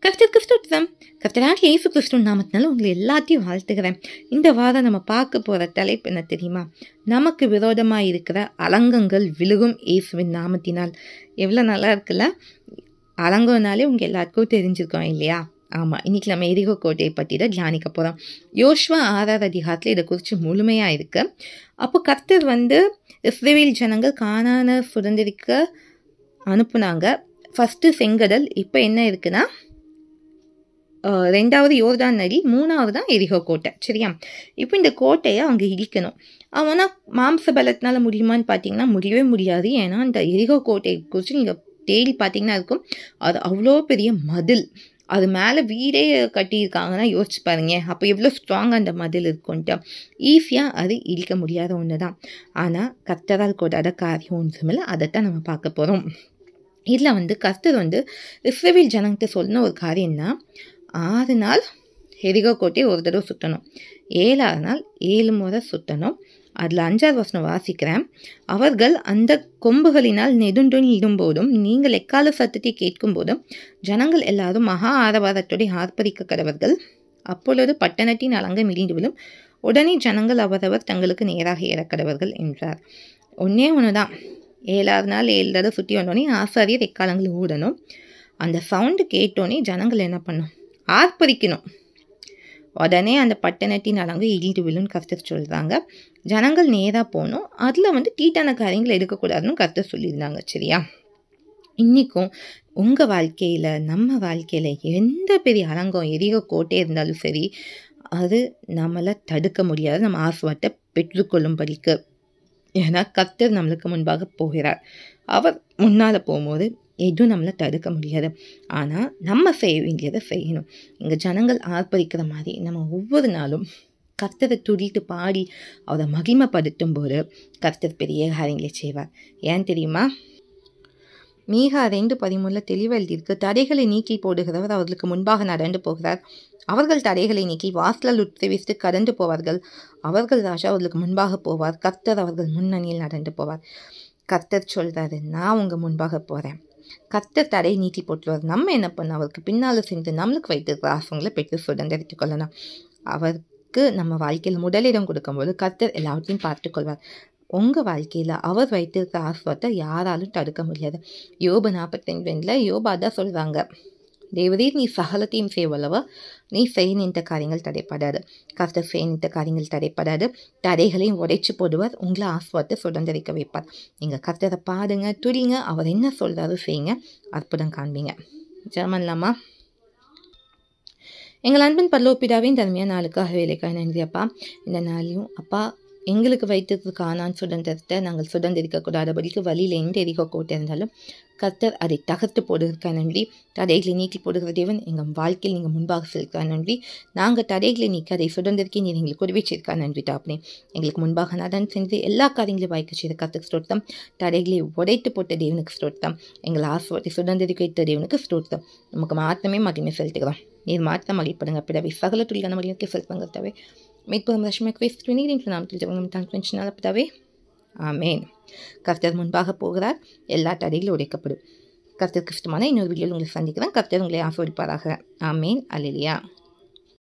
கர்த்தருக்கு ஸ்தோத்திரம். கர்த்தராகிய இயேசு கிறிஸ்துவின் நாமத்தினால உங்களை எல்லாத்தையும் வாழ்த்துக்கிறேன். இந்த வாரம் நம்ம பார்க்க போகிற தலைப்பு என்ன தெரியுமா? நமக்கு விரோதமாக இருக்கிற அலங்கங்கள் விழுகும் இயேசுவின் நாமத்தினால். எவ்வளோ நல்லா இருக்குல்ல? அலங்கம்னாலே உங்கள் எல்லாருக்கும் தெரிஞ்சிருக்கோம் இல்லையா? ஆமாம், இன்றைக்கி நம்ம எரிகோ கோட்டையை பற்றி தான் தியானிக்க போகிறோம். யோசுவா 6ஆம் அதிகாரத்தில் இதை குறித்து முழுமையாக இருக்குது. அப்போ கர்த்தர் இஸ்ரவேல் ஜனங்கள் கானானை சுதந்திரிக்க அனுப்புனாங்க. ஃபஸ்ட்டு செங்கடல், இப்போ என்ன இருக்குன்னா 2வது யோர்தான் நதி, 3வது தான் எரிகோ கோட்டை. சரியா? இப்போ இந்த கோட்டையை அவங்க இடிக்கணும். ஆனால் மாம்ச பலத்தினால முடியுமான்னு பார்த்தீங்கன்னா முடியவே முடியாது. ஏன்னா இந்த எரிகோ கோட்டையை குறித்து நீங்கள் தேடி பார்த்தீங்கன்னா இருக்கும், அது அவ்வளோ பெரிய மதில். அது மேலே வீடே கட்டியிருக்காங்கன்னா யோசிச்சு பாருங்க, அப்போ எவ்வளோ ஸ்ட்ராங்காக அந்த மதில் இருக்குன்ட்டு. ஈஸியாக அது இடிக்க முடியாத ஒன்று தான். ஆனால் கர்த்தரால் கூடாத காரியம் ஒன்றுமில்லை. அதைத்தான் நம்ம பார்க்க போகிறோம். இதில் கர்த்தர் இஸ்ரவேல் ஜனங்கிட்ட சொன்ன ஒரு காரியம்னா, 6 நாள் எரிகோ கோட்டையை ஒரு தடவை சுற்றணும், 7ஆவது நாள் 7 முறை சுற்றணும். அதில் 5வது வசனம் வாசிக்கிறேன். அவர்கள் அந்த கொம்புகளினால் நெடுண்டொனி இடும்போதும் நீங்கள் எக்கால சத்தத்தை கேட்கும் போதும் ஜனங்கள் எல்லாரும் மகா ஆரவாரத்தோடு ஆர்ப்பரிக்க கடவர்கள். அப்பொழுது பட்டணத்தின் அலங்கம் இடிந்து விழும். உடனே ஜனங்கள் அவரவர் தங்களுக்கு நேராக ஏறக்கடவர்கள் என்றார். ஒன்றே ஒன்று தான், 7வது நாள் 7 தடவை சுற்றி வந்தோடனே ஆசாரியர் எக்காலங்கள் ஊடணும். அந்த சவுண்டு கேட்டோடனே ஜனங்கள் என்ன பண்ணும்? ஆர்ப்பரிக்கணும். உடனே அந்த பட்டணத்தின் அலங்கு இடிந்து விழுன்னு கர்த்தர் சொல்கிறாங்க. ஜனங்கள் நேராக போகணும். அதில் தீட்டான காரியங்கள் எடுக்கக்கூடாதுன்னு கர்த்தர் சொல்லியிருந்தாங்க. சரியா? இன்றைக்கும் உங்கள் வாழ்க்கையில், நம்ம வாழ்க்கையில் எந்த பெரிய அலங்கம் எரிகோ கோட்டை இருந்தாலும் சரி, அது நம்மளை தடுக்க முடியாது. நம்ம ஆசீர்வாதத்தை பெற்றுக்கொள்ளும்படிக்கு. ஏன்னா கர்த்தர் நம்மளுக்கு முன்பாக போகிறார். அவர் முன்னால் போகும்போது எதுவும் நம்மளை தடுக்க முடியாது. ஆனால் நம்ம செய்ய வேண்டியதை செய்யணும். இங்கே ஜனங்கள் ஆர்ப்பரிக்கிற மாதிரி நம்ம ஒவ்வொரு நாளும் கர்த்தரை துதித்து பாடி அவரை மகிமைப்படுத்தும் போது கர்த்தர் பெரிய காரியங்களை செய்வார். ஏன் தெரியுமா? மீகா 2:13 தெளிவாக எழுதியிருக்கு. தடைகளை நீக்கி போடுகிறவர் அவர்களுக்கு முன்பாக நடந்து போகிறார். அவர்கள் தடைகளை நீக்கி வாசலால் உத்தரவித்து கடந்து போவார்கள். அவர்கள் ராஜா அவர்களுக்கு முன்பாக போவார். கர்த்தர் அவர்கள் முன்னணியில் நடந்து போவார். கர்த்தர் சொல்கிறாரு, நான் உங்கள் முன்பாக போகிறேன். கர்த்தர் தடை நீக்கி போட்டுருவார். நம்ம என்ன பண்ண, அவருக்கு பின்னால் சென்று நம்மளுக்கு வைத்திருக்கிற ஆசங்களை பெற்று சுதந்திரித்துக் கொள்ளலாம். அவருக்கு நம்ம வாழ்க்கையில் முதலிடம் கொடுக்கும்போது கர்த்தர் எல்லாவற்றையும் பார்த்துக்கொள்வார். உங்கள் வாழ்க்கையில் அவர் வைத்திருக்கிற ஆசீர்வாதத்தை யாராலும் தடுக்க முடியாது. யோபு 42:2 யோபா தான் சொல்கிறாங்க, தேவரீர் நீ சகலத்தையும் செய்வல்லவா, நீ செய்ய நின்ற காரியங்கள் தடைப்படாது. கர்த்தர் செய்ய நின்ற காரியங்கள் தடைப்படாது. தடைகளையும் உடைச்சு போடுவார். உங்களை ஆசீர்வாதத்தை சுதந்திரிக்க வைப்பார். நீங்கள் கர்த்தரை பாடுங்க, துடிங்க, அவர் என்ன சொல்கிறாரோ செய்யுங்க, அற்புதம் காண்பீங்க. ஜெபம்லாமா? எங்கள் அன்பின் பரலோக பிதாவே, இந்த அருமையான நாளுக்காக வேலைக்காக நன்றி அப்பா. இந்த நாளையும் அப்பா எங்களுக்கு வைத்திருக்க கானான் சுதந்திரத்தை நாங்கள் சுதந்திரிக்கக்கூடாதபடிக்கு வழியில் எந்த எரிகோ கோட்டை இருந்தாலும் கர்த்தர் அதை தகர்த்து போடுறதுக்காக நன்றி. தடைகளை நீக்கி போடுகிற தேவன் எங்கள் வாழ்க்கையில் நீங்கள் முன்பாக செலுத்துக்கா நன்றி. நாங்கள் தடைகளை நீக்கி அதை சுதந்திரிக்க நீர் எங்களுக்கு உதவிச்சிருக்கா நன்றி தாப்பனே. எங்களுக்கு முன்பாக நடன் செஞ்சு எல்லா காரியங்களையும் வாய்க்க செய்த கர்த்தருக்கு ஸ்தோத்திரம். தடைகளை உடைத்து போட்ட தேவனுக்கு ஸ்தோத்திரம். எங்கள் ஆசீர்வாதத்தை சுதந்திரிக்க வைத்த தேவனுக்கு ஸ்தோத்திரம். நமக்கு மாத்திரமே மகிமை செலுத்துகிறோம். நீர் மாத்திரம் மகிழ்ப்படுங்க பிதாவே. சகல துளியான மகிழ்ச்சிக்கு செலுத்துங்க பிதாவே. மீட்பும் ரட்சகருமாகிய கிறிஸ்து கிறிஸ்துவின் நாமத்தில் ஜெபம் தாழ்த்துகிறேன் பிதாவே. ஆமென். கர்த்தர் முன்பாக போகிறார். எல்லா தடைகளும் உடைக்கப்படும். கர்த்தருக்கு இஷ்டமான இன்னொரு வீடியோவில் உங்களை சந்திக்கிறேன். கர்த்தர் உங்களை ஆசீர்வதிப்பாராக. ஆமென். அல்லேலூயா.